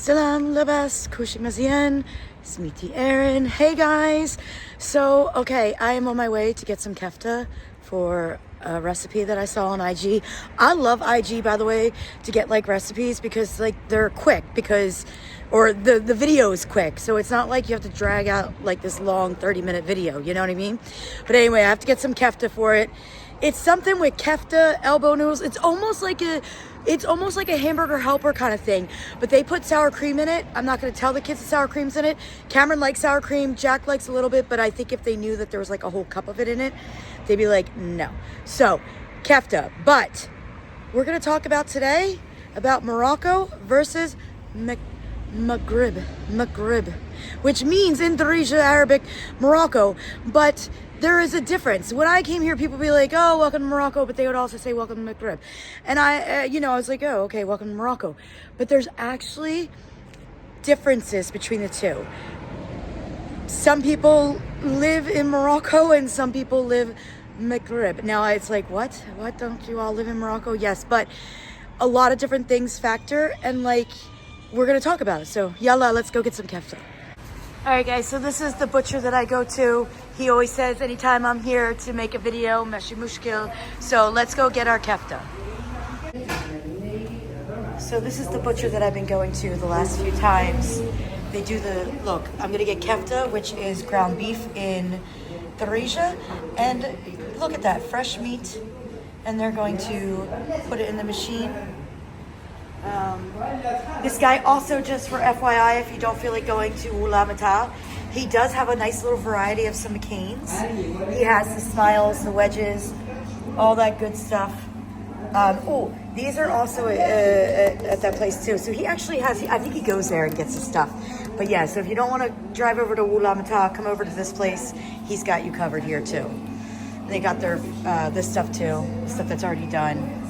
Salam labas, kushimazian, smiti Erin. Hey guys. So, okay, I am on my way to get some kefta for a recipe that I saw on IG. I love IG, by the way, to get like recipes because like they're quick or the video is quick. So it's not like you have to drag out like this long 30-minute video, you know what I mean? But anyway, I have to get some kefta for it. It's something with kefta, elbow noodles. It's almost like a hamburger helper kind of thing, but they put sour cream in it. I'm not going to tell the kids the sour cream's in it. Cameron likes sour cream. Jack likes a little bit, but I think if they knew that there was like a whole cup of it in it, they'd be like, no. So, kefta. But we're going to talk about today about Morocco versus Maghrib, which means in Darija Arabic, Morocco, but there is a difference. When I came here, people would be like, oh, welcome to Morocco, but they would also say, welcome to Maghrib. And I was like, oh, okay, welcome to Morocco. But there's actually differences between the two. Some people live in Morocco and some people live Maghrib. Now it's like, what? What, don't you all live in Morocco? Yes, but a lot of different things factor, and like, we're gonna talk about it. So, yalla, let's go get some kefta. All right, guys, so this is the butcher that I go to. He always says anytime I'm here to make a video, meshi mushkil. So let's go get our kefta. So this is the butcher that I've been going to the last few times. They do look, I'm gonna get kefta, which is ground beef in Darija. And look at that, fresh meat. And they're going to put it in the machine. This guy also, just for FYI, if you don't feel like going to Ulamata, he does have a nice little variety of some McCains. He has the smiles, the wedges, all that good stuff. These are also at that place too. So he actually has, I think he goes there and gets the stuff. But yeah, so if you don't want to drive over to Ulamata, come over to this place. He's got you covered here too. And they got their this stuff too, the stuff that's already done.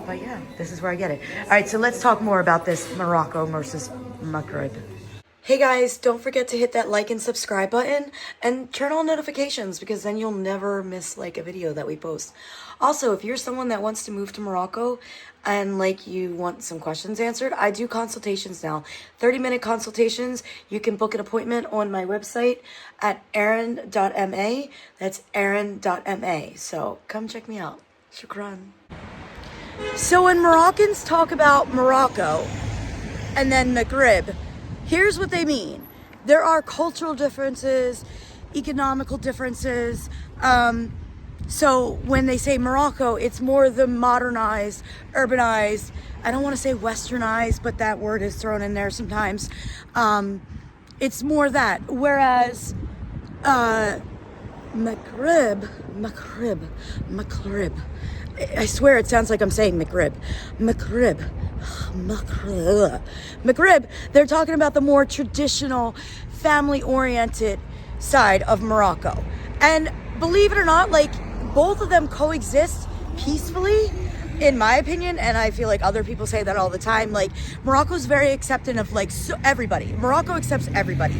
But yeah, this is where I get it. All right, so let's talk more about this Morocco versus Maghrib. Hey guys, don't forget to hit that like and subscribe button and turn on notifications, because then you'll never miss like a video that we post. Also, if you're someone that wants to move to Morocco and like you want some questions answered, I do consultations now. 30-minute consultations. You can book an appointment on my website at erin.ma. That's erin.ma. So come check me out. Shukran. So when Moroccans talk about Morocco and then Maghrib, here's what they mean. There are cultural differences, economical differences. So when they say Morocco, it's more the modernized, urbanized, I don't want to say westernized, but that word is thrown in there sometimes. It's more that. Whereas Maghrib. I swear it sounds like I'm saying Maghrib. Maghrib, they're talking about the more traditional, family-oriented side of Morocco. And believe it or not, like, both of them coexist peacefully, in my opinion, and I feel like other people say that all the time. Like, Morocco's very accepting of, like, everybody. Morocco accepts everybody.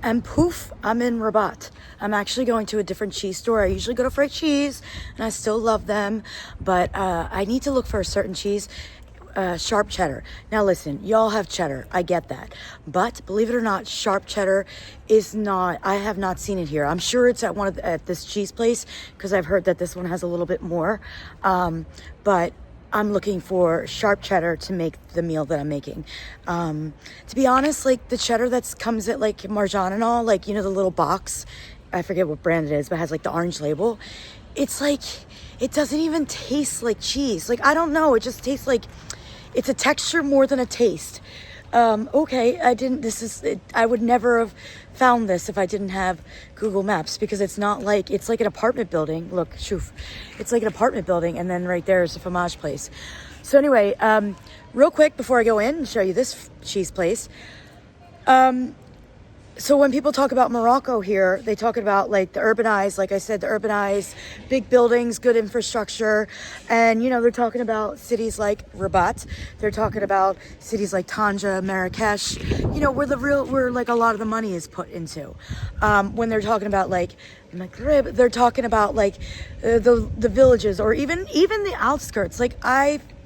And poof, I'm in Rabat. I'm actually going to a different cheese store. I usually go to Frick Cheese, and I still love them, but I need to look for a certain cheese, sharp cheddar. Now listen, y'all have cheddar, I get that, but believe it or not, sharp cheddar is not, I have not seen it here. I'm sure it's at this cheese place, because I've heard that this one has a little bit more, but I'm looking for sharp cheddar to make the meal that I'm making. To be honest, like the cheddar that comes at like Marjan and all, like, you know, the little box, I forget what brand it is, but it has like the orange label. It's like, it doesn't even taste like cheese. Like, I don't know. It just tastes like, it's a texture more than a taste. Okay, I would never have found this if I didn't have Google Maps, because it's not like, it's like an apartment building. Look, shoof. It's like an apartment building, and then right there is the fromage place. So anyway, real quick before I go in and show you this cheese place, so when people talk about Morocco here, they talk about like the urbanized, like I said, the urbanized, big buildings, good infrastructure. And, you know, they're talking about cities like Rabat. They're talking about cities like Tanja, Marrakesh, you know, where like a lot of the money is put into. When they're talking about like Maghrib, they're talking about like the villages, or even the outskirts. Like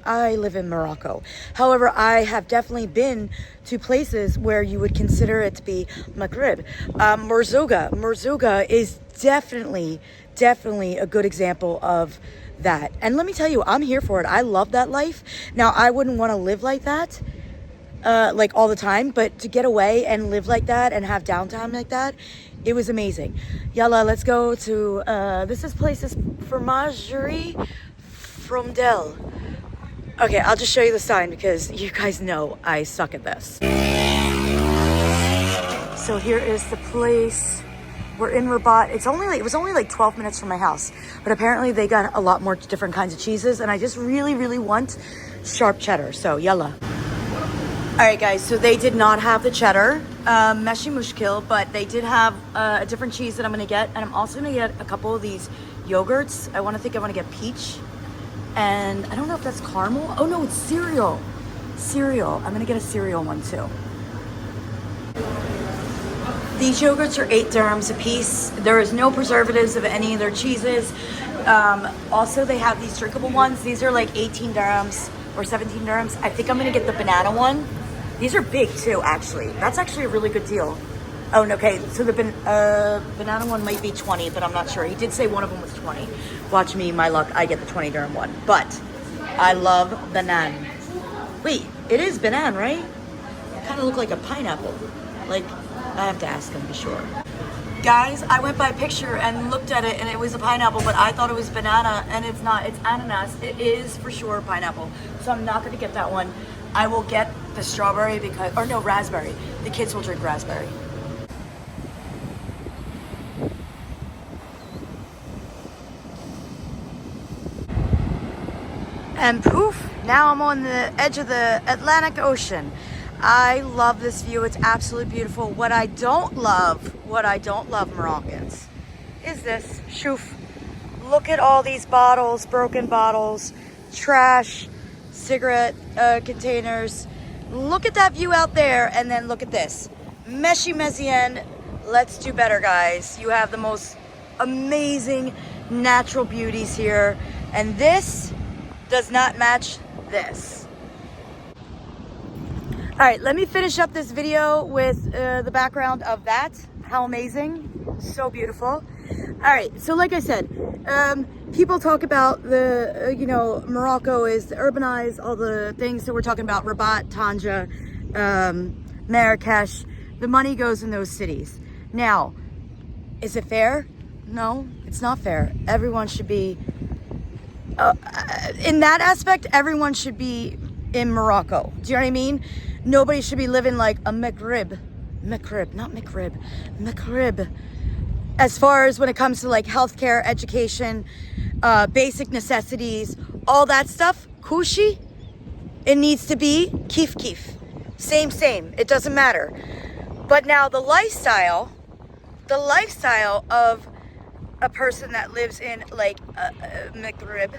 I live in Morocco. However, I have definitely been to places where you would consider it to be Maghreb. Merzouga is definitely a good example of that. And let me tell you, I'm here for it. I love that life. Now, I wouldn't want to live like that, like all the time, but to get away and live like that and have downtime like that, it was amazing. Yalla, let's go to, this place is Fromagerie Fromdel. Okay, I'll just show you the sign because you guys know I suck at this. So here is the place. We're in Rabat. It was only like 12 minutes from my house, but apparently they got a lot more different kinds of cheeses, and I just really want sharp cheddar. So yalla. All right, guys. So they did not have the cheddar, Meshi Mushkil, but they did have a different cheese that I'm gonna get, and I'm also gonna get a couple of these yogurts. I want to get peach, and I don't know if that's caramel. Oh no, it's cereal. Cereal. I'm gonna get a cereal one too. These yogurts are 8 dirhams a piece. There is no preservatives of any of their cheeses. Also, they have these drinkable ones. These are like 18 dirhams or 17 dirhams. I think I'm gonna get the banana one. These are big too, actually. That's actually a really good deal. Oh, no, okay, so the banana one might be 20, but I'm not sure. He did say one of them was 20. Watch me, my luck, I get the 20 dirham one. But I love banana. Wait, it is banana, right? It kind of look like a pineapple. Like, I have to ask him to be sure. Guys, I went by picture and looked at it and it was a pineapple, but I thought it was banana and it's not. It's ananas. It is for sure pineapple. So I'm not gonna get that one. I will get the strawberry or no, raspberry. The kids will drink raspberry. And poof, now I'm on the edge of the Atlantic Ocean. I love this view. It's absolutely beautiful. What I don't love, Moroccans, is this. Shoof. Look at all these bottles, broken bottles, trash, cigarette containers. Look at that view out there, and then look at this. Meshi Mezien. Let's do better, guys. You have the most amazing natural beauties here, and this does not match this. All right, let me finish up this video with the background of that. How amazing, so beautiful. All right, so like I said, people talk about Morocco is urbanized, all the things that we're talking about, Rabat, Tanja, Marrakesh, the money goes in those cities. Now, is it fair? No, it's not fair. Everyone should be, in that aspect, everyone should be in Morocco. Do you know what I mean? Nobody should be living like a Maghreb, as far as when it comes to like healthcare, education, basic necessities, all that stuff. Kushi, it needs to be kif. Same. It doesn't matter. But now the lifestyle of a person that lives in like Maghreb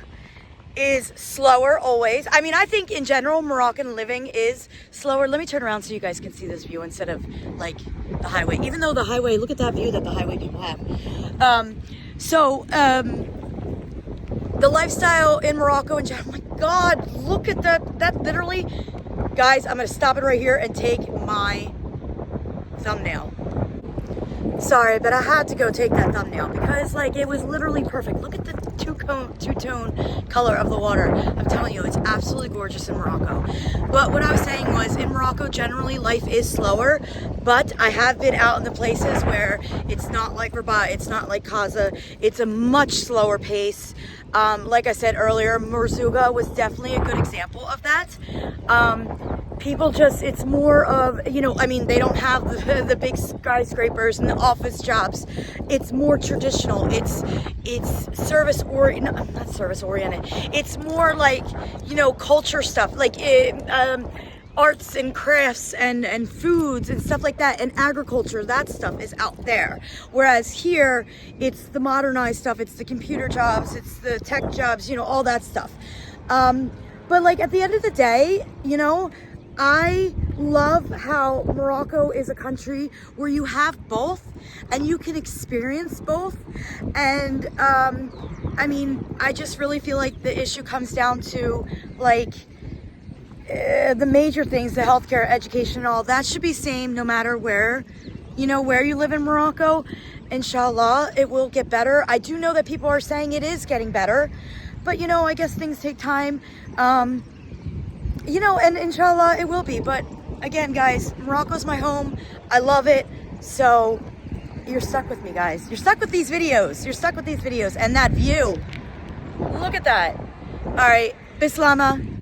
is slower always. I mean, I think in general, Moroccan living is slower. Let me turn around so you guys can see this view instead of like the highway. Even though the highway, look at that view that the highway people have. The lifestyle in Morocco in general, oh my God, look at that literally. Guys, I'm gonna stop it right here and take my thumbnail. Sorry, but I had to go take that thumbnail because like it was literally perfect. Look at the two-tone color of the water. I'm telling you, it's absolutely gorgeous in Morocco. But what I was saying was, in Morocco, generally life is slower, but I have been out in the places where it's not like Rabat, it's not like Casa. It's a much slower pace. Like I said earlier, Merzouga was definitely a good example of that. People just, it's more of, I mean, they don't have the big skyscrapers and the office jobs. It's more traditional. It's not service oriented. It's more like, culture stuff, like arts and crafts and foods and stuff like that, and agriculture. That stuff is out there. Whereas here, it's the modernized stuff. It's the computer jobs. It's the tech jobs. All that stuff. But like at the end of the day, I love how Morocco is a country where you have both and you can experience both. And I mean, I just really feel like the issue comes down to like the major things, the healthcare, education, and all that should be same no matter where, you know, where you live in Morocco. Inshallah, it will get better. I do know that people are saying it is getting better, but you know, I guess things take time. You know, and inshallah it will be. But again, guys, Morocco's my home. I love it. So you're stuck with me, guys. You're stuck with these videos. You're stuck with these videos and that view. Look at that. All right, Bislama.